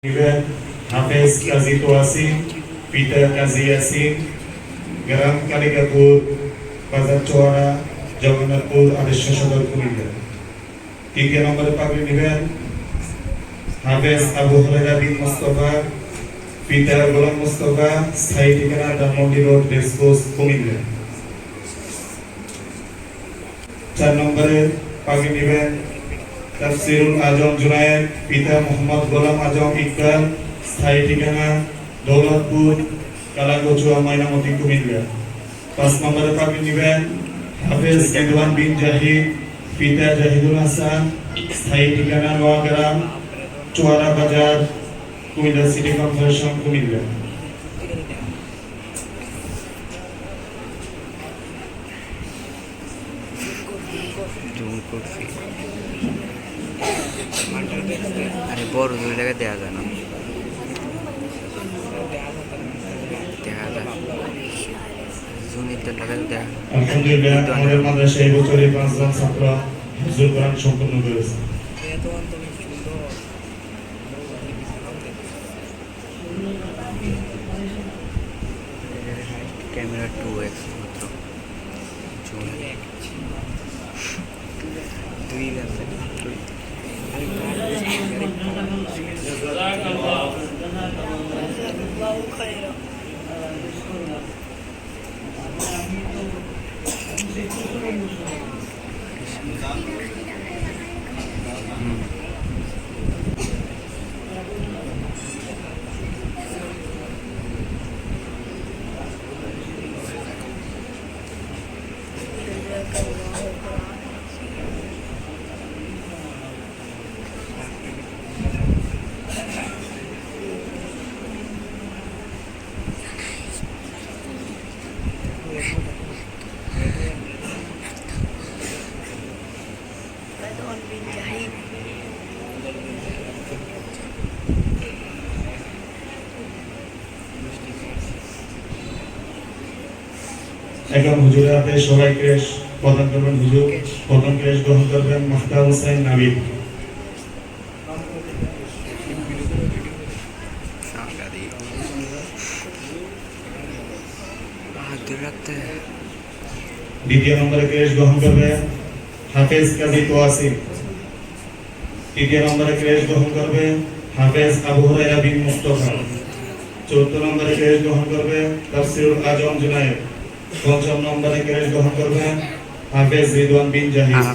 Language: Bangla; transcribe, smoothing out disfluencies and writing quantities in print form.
নিবেন হাফেজ কাজী তোয়াসিম, পিতা কাজী ইয়াসিন, গ্রাম কালিকাপুর, বাজার চোয়ারা, জগন্নাথপুর, আদর্শ সদর, কুমিল্লা। তৃতীয় নম্বরে পাগড়ি নিবেন হাফেজ আবু হুরায়রা বিন মুস্তাফা, পিতা গোলাম মুস্তাফা, স্থায়ী ঠিকানা ধানমন্ডি রোড, রেসকোর্স, কুমিল্লা। 4 নম্বরে পাগড়ি নিবেন তাফসিরুল আজম জুনায়েদ, পিতা মোহাম্মদ গোলাম আজম ইকবাল, স্থায়ী ঠিকানা দৌলতপুর, কালাগোচুয়া, ময়নামতি, কুমিল্লা। 5 নম্বরে পাগড়ি নিবেন হাফেজ রিদওয়ান বিন জাহিদ, পিতা জাহিদুল হাসান, স্থায়ী ঠিকানা নোয়াগ্রাম, চুয়ারা বাজার, কুমিল্লা সিটি কর্পোরেশন, কুমিল্লা। আরে বড় দুই জায়গায় দেওয়া যায় না, দেখা যায় জুমির টাকা দেখা। আলহামদুলিল্লাহ, আমাদের মাদ্রাসায় এই বছরে 5 জন ছাত্র হিফজুল কোরআন সম্পন্ন করেছে। ক্যামেরা 2x মাত্র, দুই আছে। এখন হুজুরের হাতে সবাই ক্রেশ প্রদান করবেন। হুজুর প্রথম ক্রেশ গ্রহণ করবেন মুফতা হুসাইন নাবিল। দ্বিতীয় নম্বরে ক্রেশ গ্রহণ করবেন হাফেজ কাজী তোয়াসিম। তৃতীয় নম্বরে ক্রেশ গ্রহণ করবেন হাফেজ আবু হুরায়রা বিন মুস্তাফা। চতুর্থ নম্বরে ক্রেশ গ্রহণ করবেন তাফসিরুল আজম জুনায়েদ। 5 নম্বরে ক্রেশ গ্রহণ করবেন হাফেজ রিদওয়ান বিন জাহিদ।